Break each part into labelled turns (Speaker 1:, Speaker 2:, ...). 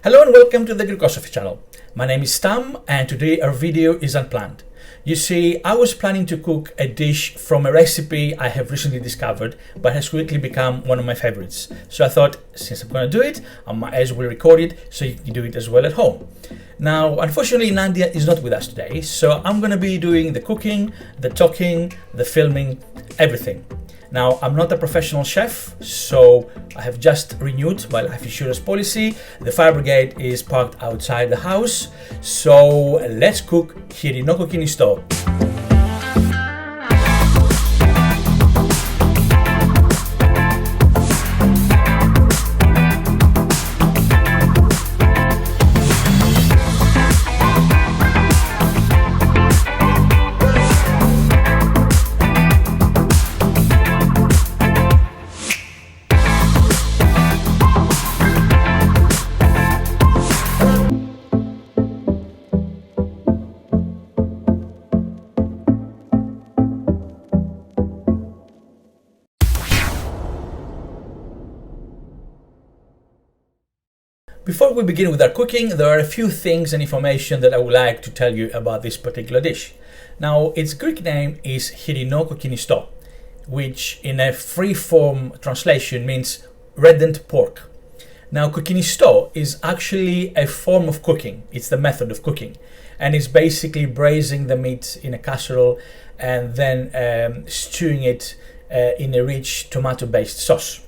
Speaker 1: Hello and welcome to the Greekosophy channel. My name is Tam and today our video is unplanned. You see, I was planning to cook a dish from a recipe I have recently discovered but has quickly become one of my favorites. So I thought, since I'm going to do it, I might as well record it so you can do it as well at home. Now, unfortunately, Nadia is not with us today, so I'm going to be doing the cooking, the talking, the filming, everything. Now, I'm not a professional chef, so I have just renewed my life insurance policy. The fire brigade is parked outside the house, so let's cook Hirino Kokkinisto. Before we begin with our cooking, there are a few things and information that I would like to tell you about this particular dish. Now, its Greek name is Hirino Kokkinisto, which in a free-form translation means reddened pork. Now, kokkinisto is actually a form of cooking. It's the method of cooking, and it's basically braising the meat in a casserole and then stewing it in a rich tomato-based sauce.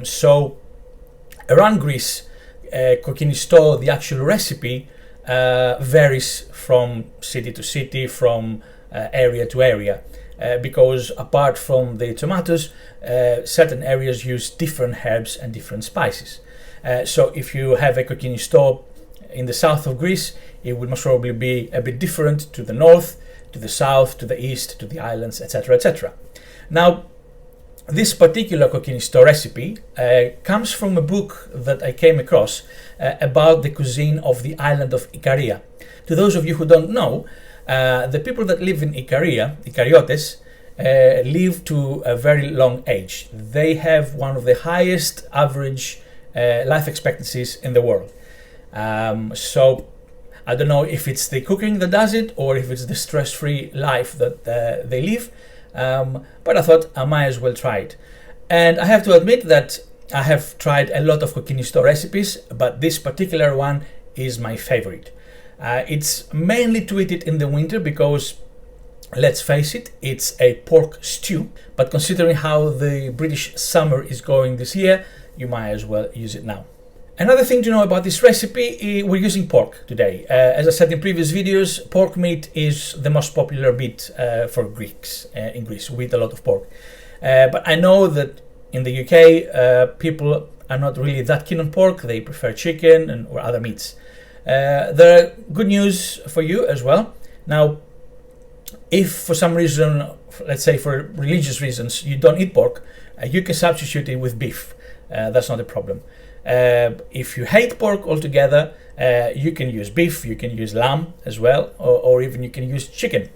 Speaker 1: So around Greece, kokkinisto, the actual recipe, varies from city to city, from area to area, because apart from the tomatoes, certain areas use different herbs and different spices. So if you have a kokkinisto in the south of Greece, it will most probably be a bit different to the north, to the south, to the east, to the islands, etc., etc. Now, this particular kokkinisto recipe comes from a book that I came across about the cuisine of the island of Ikaria. To those of you who don't know, the people that live in Ikaria, Ikariotes, live to a very long age. They have one of the highest average life expectancies in the world. So I don't know if it's the cooking that does it or if it's the stress-free life that they live. But I thought I might as well try it. And I have to admit that I have tried a lot of kokkinisto recipes, but this particular one is my favorite. It's mainly to eat it in the winter because, let's face it, it's a pork stew. But considering how the British summer is going this year, you might as well use it now. Another thing to know about this recipe, we're using pork today. As I said in previous videos, pork meat is the most popular meat for Greeks in Greece. We eat a lot of pork. But I know that in the UK, people are not really that keen on pork. They prefer chicken or other meats. There are good news for you as well. Now, if for some reason, let's say for religious reasons, you don't eat pork, you can substitute it with beef. That's not a problem. If you hate pork altogether, you can use beef, you can use lamb as well, or even you can use chicken.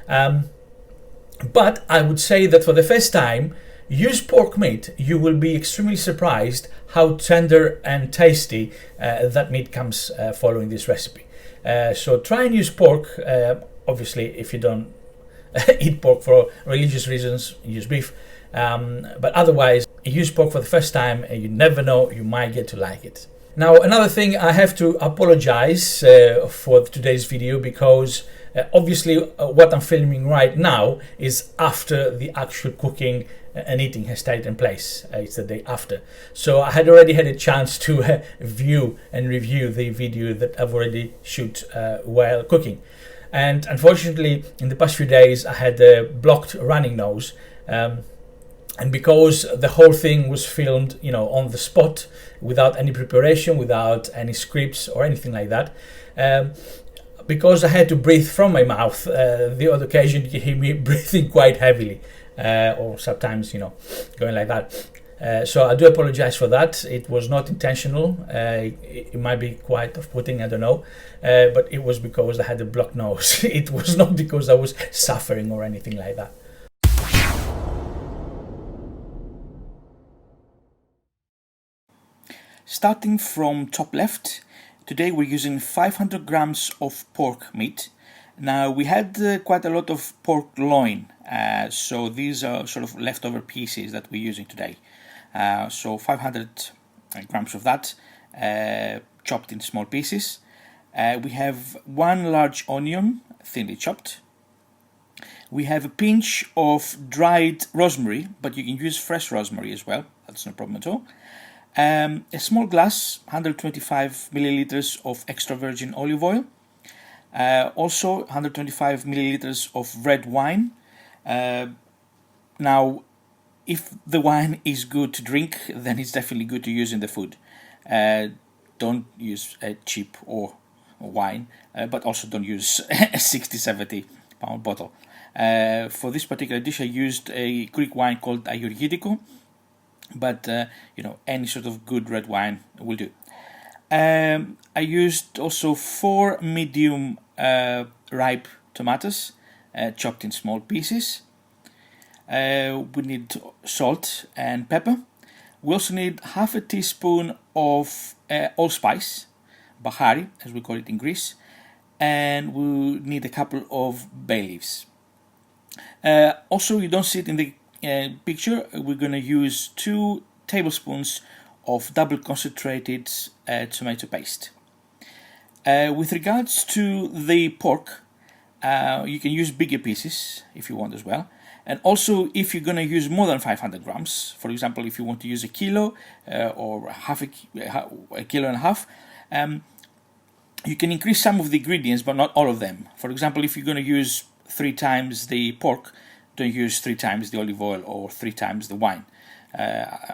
Speaker 1: But I would say that for the first time, use pork meat, you will be extremely surprised how tender and tasty that meat comes following this recipe. So try and use pork. Obviously, if you don't eat pork for religious reasons, use beef. But otherwise, use pork for the first time and you never know, you might get to like it. Now, another thing, I have to apologize for today's video because obviously what I'm filming right now is after the actual cooking and eating has taken place. It's the day after. So I had already had a chance to view and review the video that I've already shot while cooking. And unfortunately, in the past few days, I had a blocked running nose. And because the whole thing was filmed, on the spot, without any preparation, without any scripts or anything like that, because I had to breathe from my mouth, the odd occasion you hear me breathing quite heavily, or sometimes, going like that. So I do apologize for that. It was not intentional. It might be quite off-putting, I don't know. But it was because I had a blocked nose. It was not because I was suffering or anything like that. Starting from top left, today we're using 500 grams of pork meat. Now we had quite a lot of pork loin, so these are sort of leftover pieces that we're using today. So 500 grams of that, chopped in small pieces. We have one large onion, thinly chopped. We have a pinch of dried rosemary, but you can use fresh rosemary as well, that's no problem at all. A small glass, 125 milliliters of extra virgin olive oil. Also 125 milliliters of red wine. Now, if the wine is good to drink, then it's definitely good to use in the food. Don't use a cheap or wine, but also don't use a 60-70 pound bottle. For this particular dish I used a Greek wine called Ikaria, but any sort of good red wine will do. I used also 4 medium ripe tomatoes, chopped in small pieces. We need salt and pepper. We also need half a teaspoon of allspice, bahari as we call it in Greece, and we need a couple of bay leaves. Also, you don't see it in the picture, we're going to use 2 tablespoons of double concentrated tomato paste. With regards to the pork, you can use bigger pieces if you want as well. And also, if you're going to use more than 500 grams, for example, if you want to use a kilo or a kilo and a half, you can increase some of the ingredients, but not all of them. For example, if you're going to use 3 times the pork, don't use 3 times the olive oil or 3 times the wine.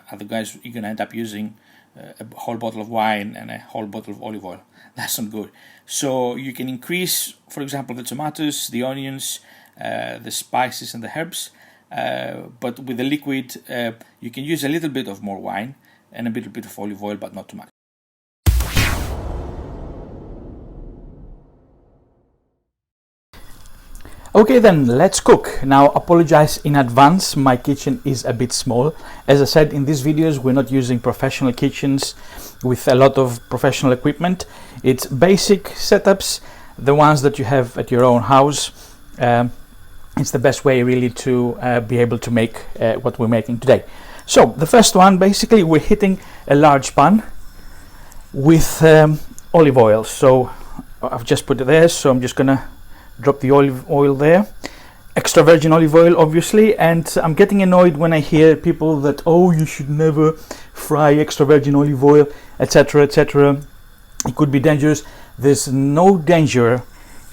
Speaker 1: Otherwise, you're going to end up using a whole bottle of wine and a whole bottle of olive oil. That's not good. So you can increase, for example, the tomatoes, the onions, the spices and the herbs. But with the liquid, you can use a little bit of more wine and a little bit of olive oil, but not too much. Okay then, let's cook. Now, apologize in advance, my kitchen is a bit small. As I said, in these videos we're not using professional kitchens with a lot of professional equipment. It's basic setups, the ones that you have at your own house. It's the best way really to be able to make what we're making today. So the first one, basically we're heating a large pan with olive oil. So I've just put it there, so I'm just gonna drop the olive oil there, extra virgin olive oil obviously. And I'm getting annoyed when I hear people that, oh, you should never fry extra virgin olive oil, etc, etc, it could be dangerous. There's no danger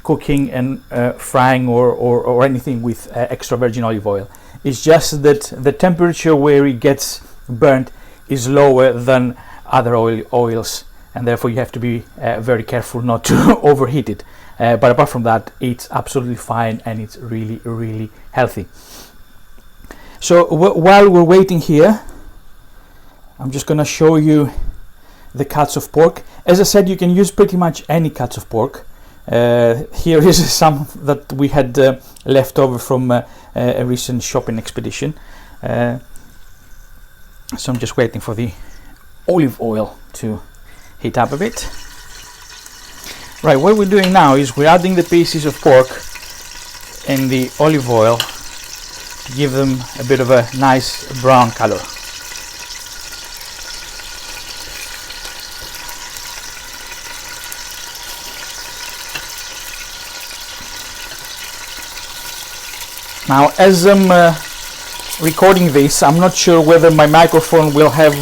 Speaker 1: cooking and frying or anything with extra virgin olive oil. It's just that the temperature where it gets burnt is lower than other oils, and therefore you have to be very careful not to overheat it. But apart from that, it's absolutely fine and it's really, really healthy. So while we're waiting here, I'm just gonna show you the cuts of pork. As I said, you can use pretty much any cuts of pork. Here is some that we had left over from a recent shopping expedition. So I'm just waiting for the olive oil to heat up a bit. Right, what we're doing now is we're adding the pieces of pork in the olive oil to give them a bit of a nice brown color. Now, as I'm recording this, I'm not sure whether my microphone will have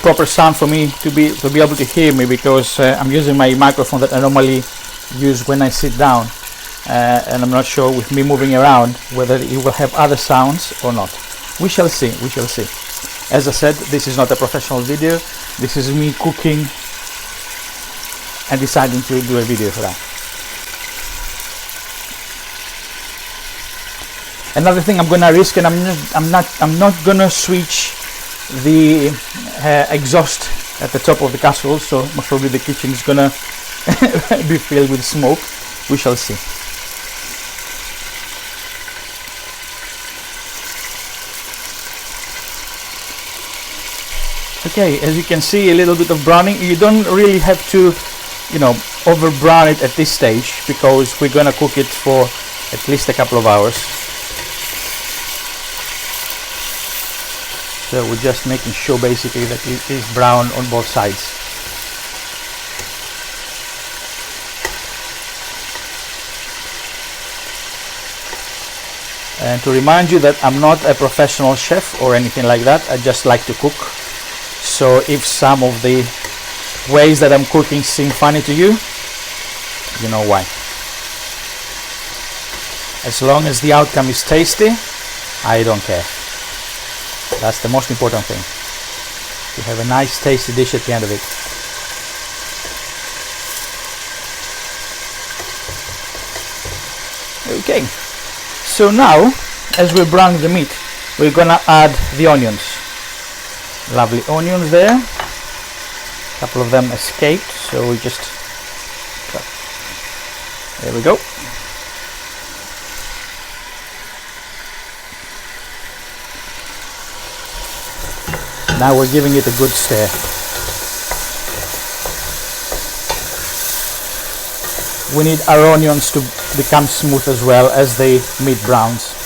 Speaker 1: proper sound for me to be able to hear me, because I'm using my microphone that I normally use when I sit down, and I'm not sure with me moving around whether it will have other sounds or not. We shall see, we shall see. As I said, this is not a professional video, this is me cooking and deciding to do a video for that. Another thing I'm gonna risk, and I'm not gonna switch the exhaust at the top of the casserole, so most probably the kitchen is gonna be filled with smoke. We shall see. Okay, as you can see, a little bit of browning. You don't really have to, over brown it at this stage, because we're gonna cook it for at least a couple of hours. So we're just making sure basically that it is brown on both sides. And to remind you that I'm not a professional chef or anything like that, I just like to cook. So if some of the ways that I'm cooking seem funny to you, you know why. As long as the outcome is tasty, I don't care. That's the most important thing. To have a nice tasty dish at the end of it. Okay, so now as we're browning the meat, we're gonna add the onions. Lovely onions there. A couple of them escaped, so we just, there we go. Now we're giving it a good stir. We need our onions to become smooth as well as the meat browns.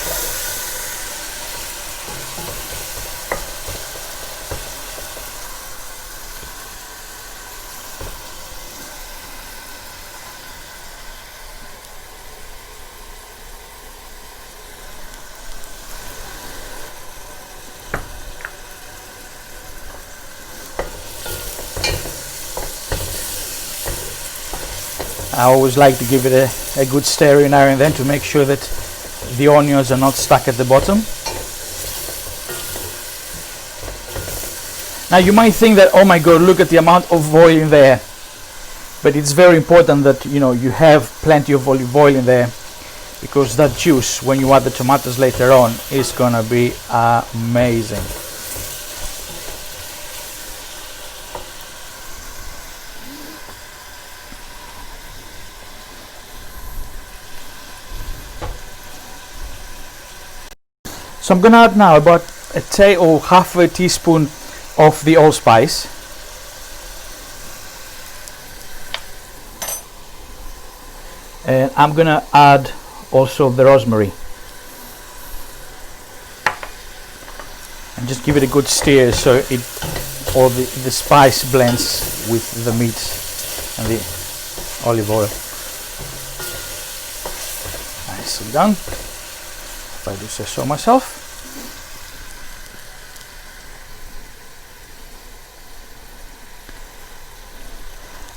Speaker 1: I always like to give it a good stir in now and then to make sure that the onions are not stuck at the bottom. Now you might think that, oh my god, look at the amount of oil in there. But it's very important that you have plenty of olive oil in there, because that juice, when you add the tomatoes later on, is gonna be amazing. So I'm gonna add now about half a teaspoon of the allspice. And I'm gonna add also the rosemary. And just give it a good stir so all the spice blends with the meat and the olive oil. Nicely done, if I do say so myself.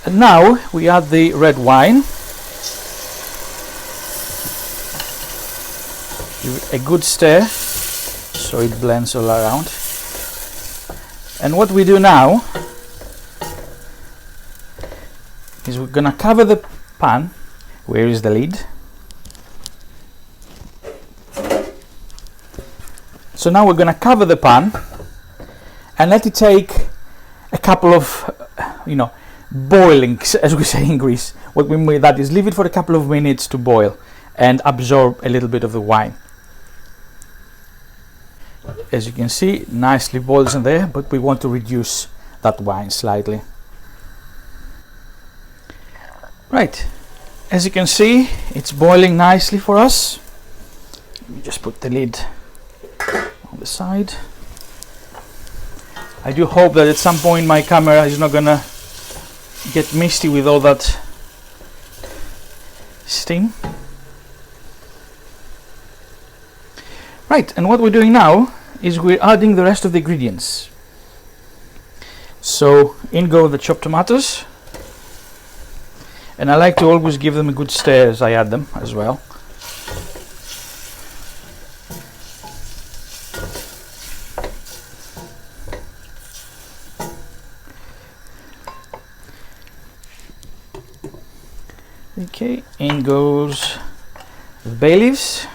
Speaker 1: And now we add the red wine. Give it a good stir so it blends all around. And what we do now is we're gonna cover the pan. Where is the lid? So now we're gonna cover the pan and let it take a couple of boiling, as we say in Greece. What we mean by that is leave it for a couple of minutes to boil and absorb a little bit of the wine. As you can see, nicely boils in there, but we want to reduce that wine slightly. Right, as you can see, it's boiling nicely for us. Let me just put the lid on the side. I do hope that at some point my camera is not gonna get misty with all that steam. Right, and what we're doing now is we're adding the rest of the ingredients. So in go the chopped tomatoes, and I like to always give them a good stir as I add them as well. Okay, in goes the bay leaves,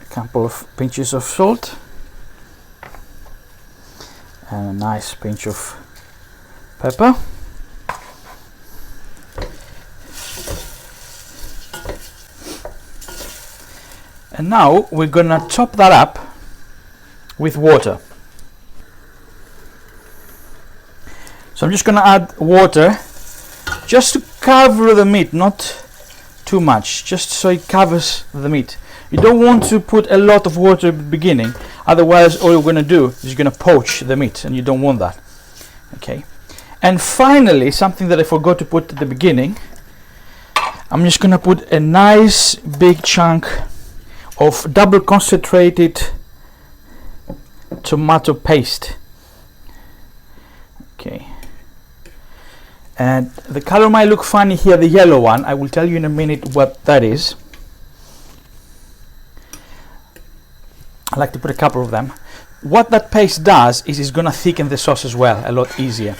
Speaker 1: a couple of pinches of salt, and a nice pinch of pepper. And now we're gonna chop that up with water. So I'm just going to add water just to cover the meat, not too much, just so it covers the meat. You don't want to put a lot of water at the beginning, otherwise all you're going to do is you're going to poach the meat, and you don't want that. Okay. And finally, something that I forgot to put at the beginning, I'm just going to put a nice big chunk of double concentrated tomato paste. Okay. And the color might look funny here, the yellow one. I will tell you in a minute what that is. I like to put a couple of them. What that paste does is it's going to thicken the sauce as well, a lot easier.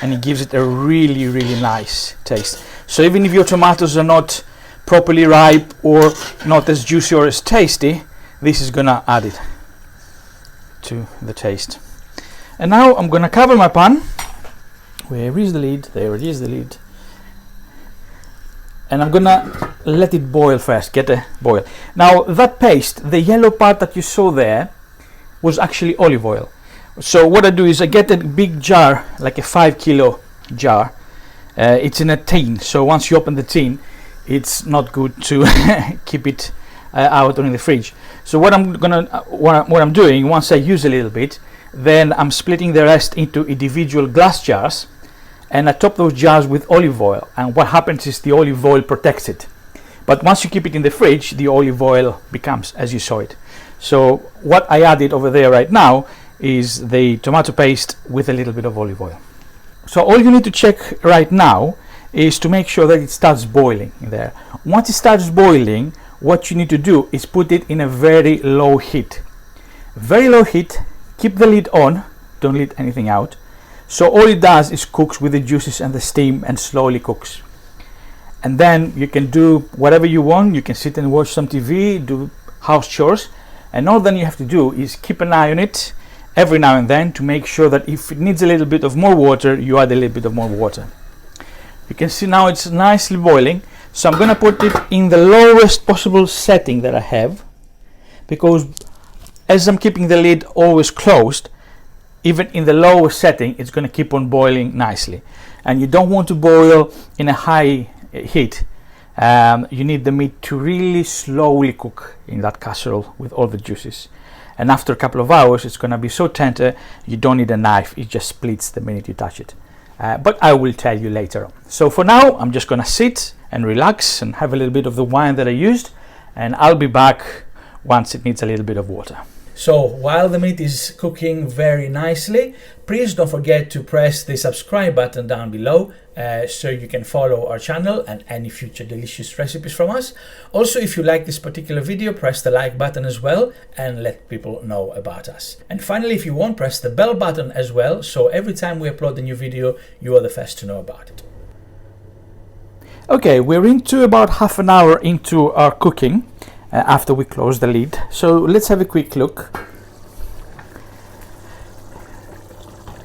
Speaker 1: And it gives it a really, really nice taste. So even if your tomatoes are not properly ripe or not as juicy or as tasty, this is going to add it to the taste. And now I'm going to cover my pan. Where is the lid? There it is, the lid. And I'm gonna let it boil first, get a boil. Now that paste, the yellow part that you saw there, was actually olive oil. So what I do is I get a big jar, like a 5 kilo jar. It's in a tin, so once you open the tin, it's not good to keep it out in the fridge. So what I'm doing, once I use a little bit, then I'm splitting the rest into individual glass jars, and I top those jars with olive oil, and what happens is the olive oil protects it. But once you keep it in the fridge, the olive oil becomes as you saw it. So what I added over there right now is the tomato paste with a little bit of olive oil. So all you need to check right now is to make sure that it starts boiling in there. Once it starts boiling, what you need to do is put it in a very low heat. Very low heat, keep the lid on, don't let anything out. So all it does is cooks with the juices and the steam and slowly cooks. And then you can do whatever you want. You can sit and watch some TV, do house chores, and all then you have to do is keep an eye on it every now and then to make sure that if it needs a little bit of more water, you add a little bit of more water. You can see now it's nicely boiling. So I'm going to put it in the lowest possible setting that I have, because as I'm keeping the lid always closed, even in the lowest setting, it's going to keep on boiling nicely. And you don't want to boil in a high heat. You need the meat to really slowly cook in that casserole with all the juices. And after a couple of hours, it's going to be so tender, you don't need a knife. It just splits the minute you touch it. But I will tell you later on. So for now, I'm just going to sit and relax and have a little bit of the wine that I used. And I'll be back once it needs a little bit of water. So while the meat is cooking very nicely, please don't forget to press the subscribe button down below so you can follow our channel and any future delicious recipes from us. Also, if you like this particular video, press the like button as well and let people know about us. And finally, if you want, press the bell button as well, so every time we upload a new video, you are the first to know about it. Okay, we're into about half an hour into our cooking. After we close the lid. So let's have a quick look.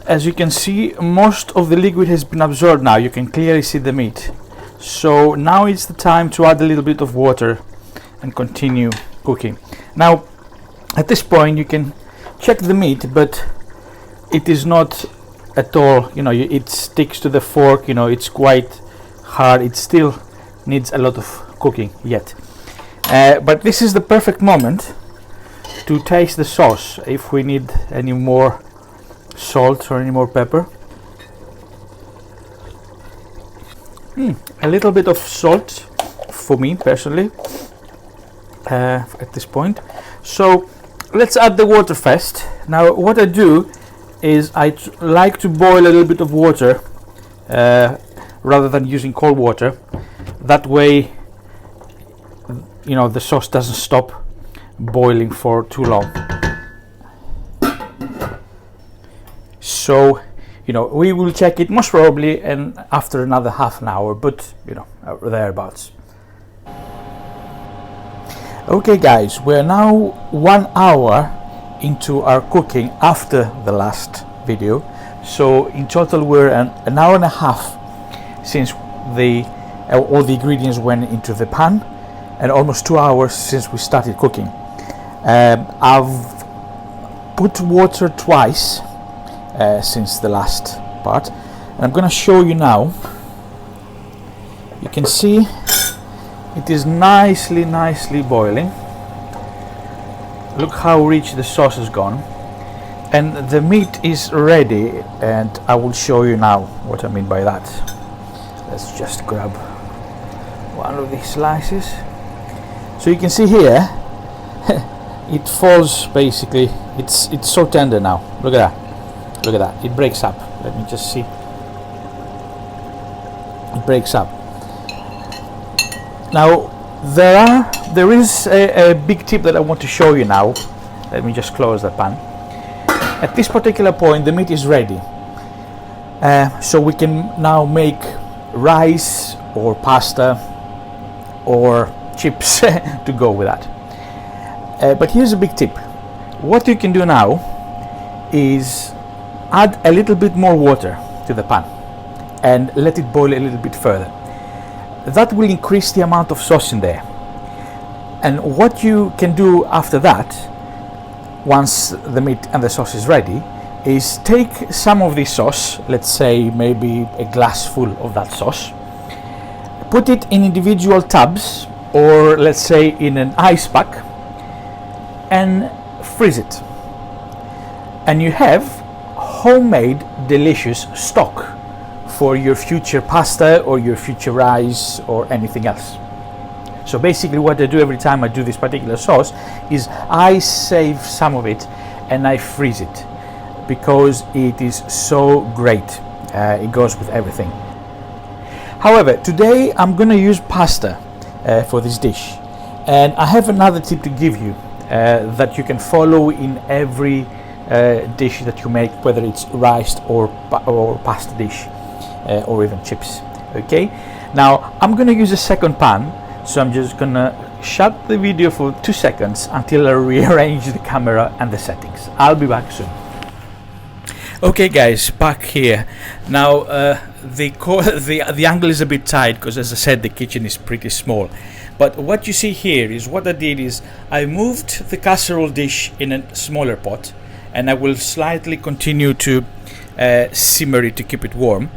Speaker 1: As you can see, most of the liquid has been absorbed now. You can clearly see the meat. So now it's the time to add a little bit of water and continue cooking. Now at this point you can check the meat, but it is not at all, it sticks to the fork, it's quite hard. It still needs a lot of cooking yet. But this is the perfect moment to taste the sauce, if we need any more salt or any more pepper. A little bit of salt for me personally at this point. So let's add the water first. Now what I do is I like to boil a little bit of water rather than using cold water. That way the sauce doesn't stop boiling for too long. So we will check it most probably and after another half an hour, but thereabouts. Okay guys, we're now 1 hour into our cooking after the last video. So in total we're an hour and a half since all the ingredients went into the pan, and almost 2 hours since we started cooking. I've put water twice since the last part, and I'm gonna show you now. You can see it is nicely boiling. Look how rich the sauce has gone, and the meat is ready, and I will show you now what I mean by that. Let's just grab one of these slices. So you can see here it falls, basically it's so tender now. Look at that, it breaks up. Let me just see. It breaks up. Now there is a big tip that I want to show you now. Let me just close the pan. At this particular point the meat is ready, so we can now make rice or pasta or chips to go with that. But here's a big tip. What you can do now is add a little bit more water to the pan and let it boil a little bit further. That will increase the amount of sauce in there. And what you can do after that, once the meat and the sauce is ready, is take some of this sauce, let's say maybe a glass full of that sauce, put it in individual tubs, or let's say in an ice pack, and freeze it. And you have homemade delicious stock for your future pasta or your future rice or anything else. So basically what I do every time I do this particular sauce is I save some of it and I freeze it, because it is so great. It goes with everything. However, today I'm going to use pasta for this dish, and I have another tip to give you that you can follow in every dish that you make, whether it's rice or pasta dish or even chips. Okay, now I'm going to use a second pan, so I'm just going to shut the video for 2 seconds until I rearrange the camera and the settings. I'll be back soon. Okay guys, back here. Now the angle is a bit tight because, as I said, the kitchen is pretty small. But what you see here is what I did is I moved the casserole dish in a smaller pot, and I will slightly continue to simmer it to keep it warm.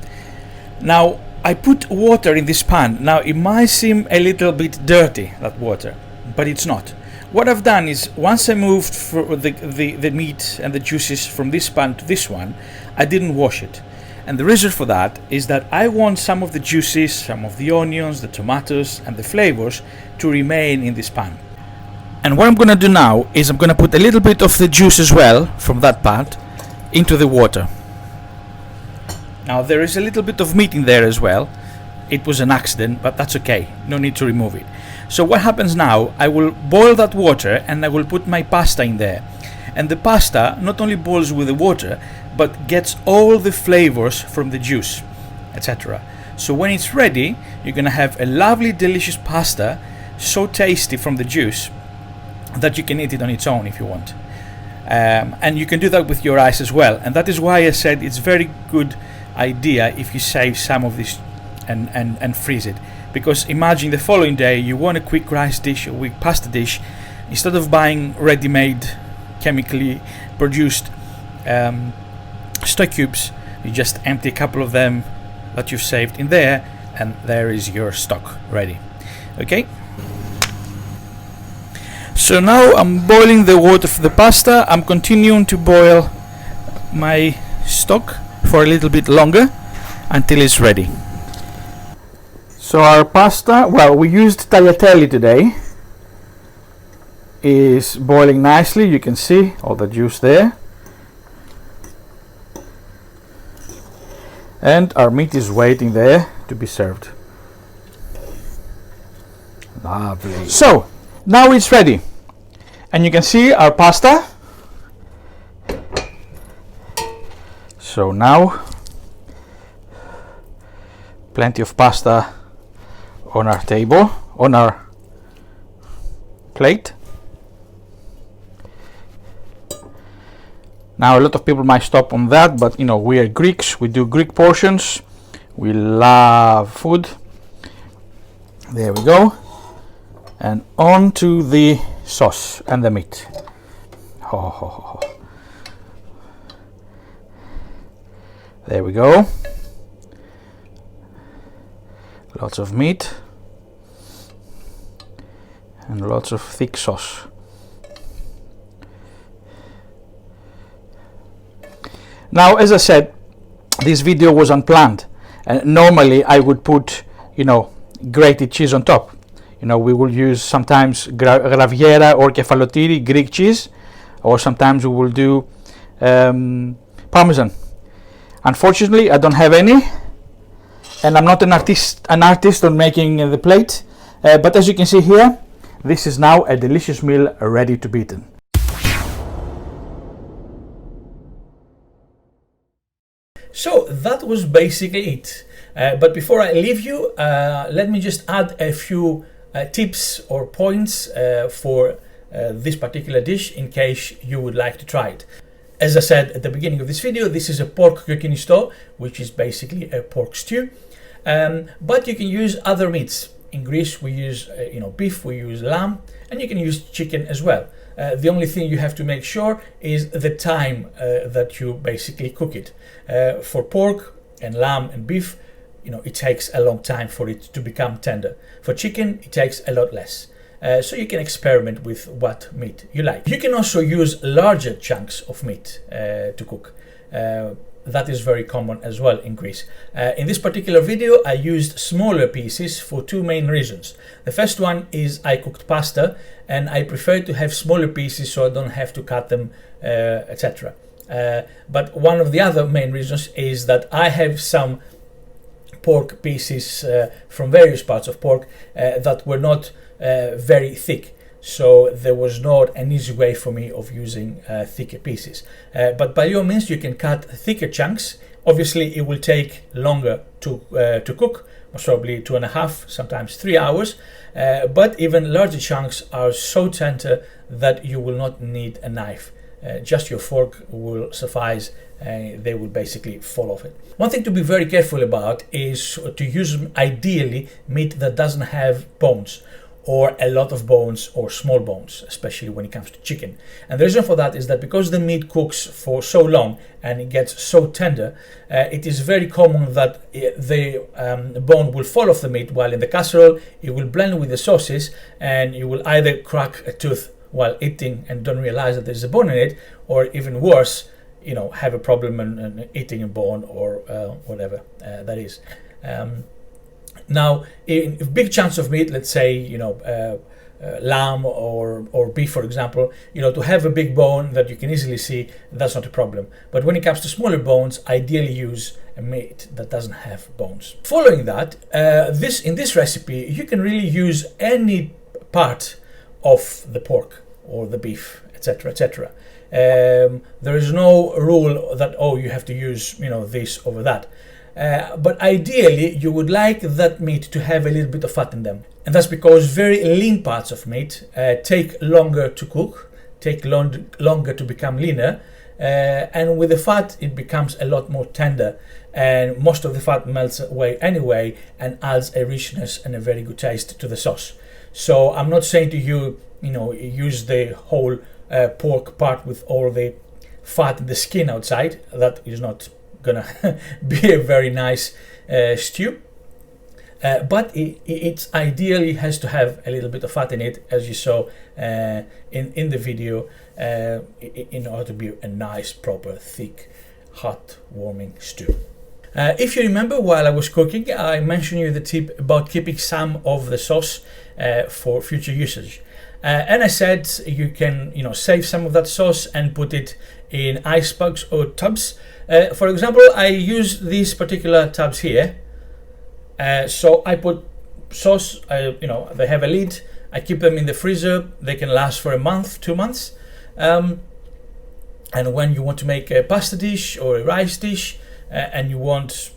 Speaker 1: Now I put water in this pan. Now it might seem a little bit dirty, that water, but it's not. What I've done is, once I moved for the meat and the juices from this pan to this one, I didn't wash it. And the reason for that is that I want some of the juices, some of the onions, the tomatoes and the flavors to remain in this pan. And what I'm going to do now is I'm going to put a little bit of the juice as well from that pot into the water. Now there is a little bit of meat in there as well. It was an accident, but that's okay. No need to remove it. So what happens now, I will boil that water and I will put my pasta in there. And the pasta not only boils with the water, but gets all the flavors from the juice, etc. So when it's ready, you're going to have a lovely, delicious pasta, so tasty from the juice that you can eat it on its own if you want. And you can do that with your rice as well. And that is why I said it's very good idea if you save some of this and freeze it. Because imagine the following day you want a quick rice dish or quick pasta dish, instead of buying ready-made, chemically produced stock cubes, you just empty a couple of them that you've saved in there, and there is your stock ready. Okay, so now I'm boiling the water for the pasta. I'm continuing to boil my stock for a little bit longer until it's ready. So our pasta, well, we used tagliatelle today, is boiling nicely. You can see all the juice there, and our meat is waiting there to be served. Lovely. So now it's ready, and you can see our pasta. So now plenty of pasta on our table, on our plate. Now a lot of people might stop on that, but you know, we are Greeks, we do Greek portions, we love food. There we go. And on to the sauce and the meat.
Speaker 2: There we go. Lots of meat and lots of thick sauce. Now, as I said, this video was unplanned, and normally I would put, grated cheese on top. We will use sometimes graviera or kefalotiri, Greek cheese, or sometimes we will do Parmesan. Unfortunately, I don't have any, and I'm not an artist on making the plate, but as you can see here, this is now a delicious meal ready to be eaten.
Speaker 1: So that was basically it. But before I leave you, let me just add a few tips or points for this particular dish in case you would like to try it. As I said at the beginning of this video, this is a pork kokkinisto, which is basically a pork stew. But you can use other meats. In Greece, we use beef, we use lamb, and you can use chicken as well. The only thing you have to make sure is the time that you basically cook it. For pork and lamb and beef, it takes a long time for it to become tender. For chicken, it takes a lot less. So you can experiment with what meat you like. You can also use larger chunks of meat to cook. That is very common as well in Greece. In this particular video, I used smaller pieces for two main reasons. The first one is I cooked pasta, and I prefer to have smaller pieces so I don't have to cut them, etc. But one of the other main reasons is that I have some pork pieces from various parts of pork that were not very thick. So there was not an easy way for me of using thicker pieces. But by all means, you can cut thicker chunks. Obviously, it will take longer to cook, most probably 2.5, sometimes 3 hours. But even larger chunks are so tender that you will not need a knife. Just your fork will suffice. They will basically fall off it. One thing to be very careful about is to use ideally meat that doesn't have bones, or a lot of bones or small bones, especially when it comes to chicken. And the reason for that is that because the meat cooks for so long and it gets so tender, it is very common that the bone will fall off the meat while in the casserole. It will blend with the sauces, and you will either crack a tooth while eating and don't realize that there's a bone in it, or even worse, have a problem in eating a bone or whatever that is. Now, in big chunks of meat, let's say, lamb or beef, for example, to have a big bone that you can easily see, that's not a problem. But when it comes to smaller bones, ideally use a meat that doesn't have bones. Following that, in this recipe, you can really use any part of the pork or the beef, etc., etc. There is no rule that, you have to use, this over that. But ideally, you would like that meat to have a little bit of fat in them. And that's because very lean parts of meat take longer to cook, take longer to become leaner. And with the fat, it becomes a lot more tender. And most of the fat melts away anyway and adds a richness and a very good taste to the sauce. So I'm not saying to you, use the whole pork part with all the fat and the skin outside. That is not gonna be a very nice stew, but it ideally has to have a little bit of fat in it, as you saw in the video, in order to be a nice, proper, thick, hot, warming stew. If you remember, while I was cooking, I mentioned you the tip about keeping some of the sauce for future usage. And I said you can, save some of that sauce and put it in ice bags or tubs. For example, I use these particular tubs here. So I put sauce, they have a lid. I keep them in the freezer. They can last for a month, 2 months. And when you want to make a pasta dish or a rice dish, and you want,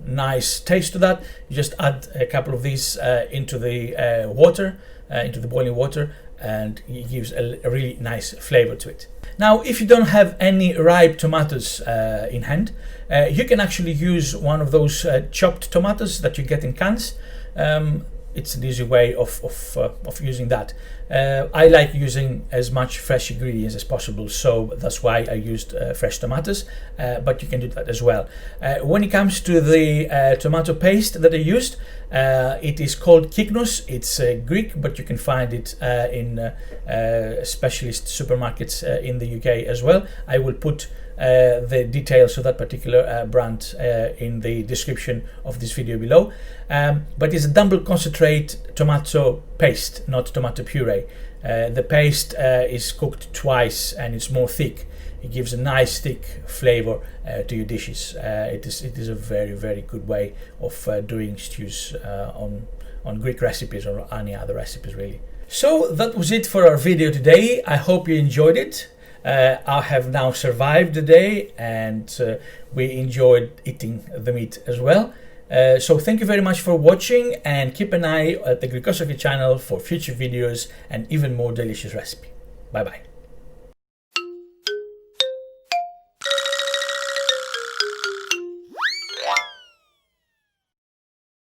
Speaker 1: nice taste to that, you just add a couple of these into the water, into the boiling water, and it gives a really nice flavor to it. Now, if you don't have any ripe tomatoes in hand, you can actually use one of those chopped tomatoes that you get in cans. It's an easy way of using that. I like using as much fresh ingredients as possible, so that's why I used fresh tomatoes, but you can do that as well. When it comes to the tomato paste that I used, it is called Kiknos. It's Greek, but you can find it in specialist supermarkets in the UK as well. I will put the details of that particular brand in the description of this video below. But it's a double concentrate tomato paste, not tomato puree. The paste is cooked twice and it's more thick. It gives a nice thick flavor to your dishes. It is a very good way of doing stews on Greek recipes or any other recipes really. So that was it for our video today. I hope you enjoyed it. I have now survived the day and we enjoyed eating the meat as well. So thank you very much for watching, and keep an eye at the Greekosophy channel for future videos and even more delicious recipes. Bye bye.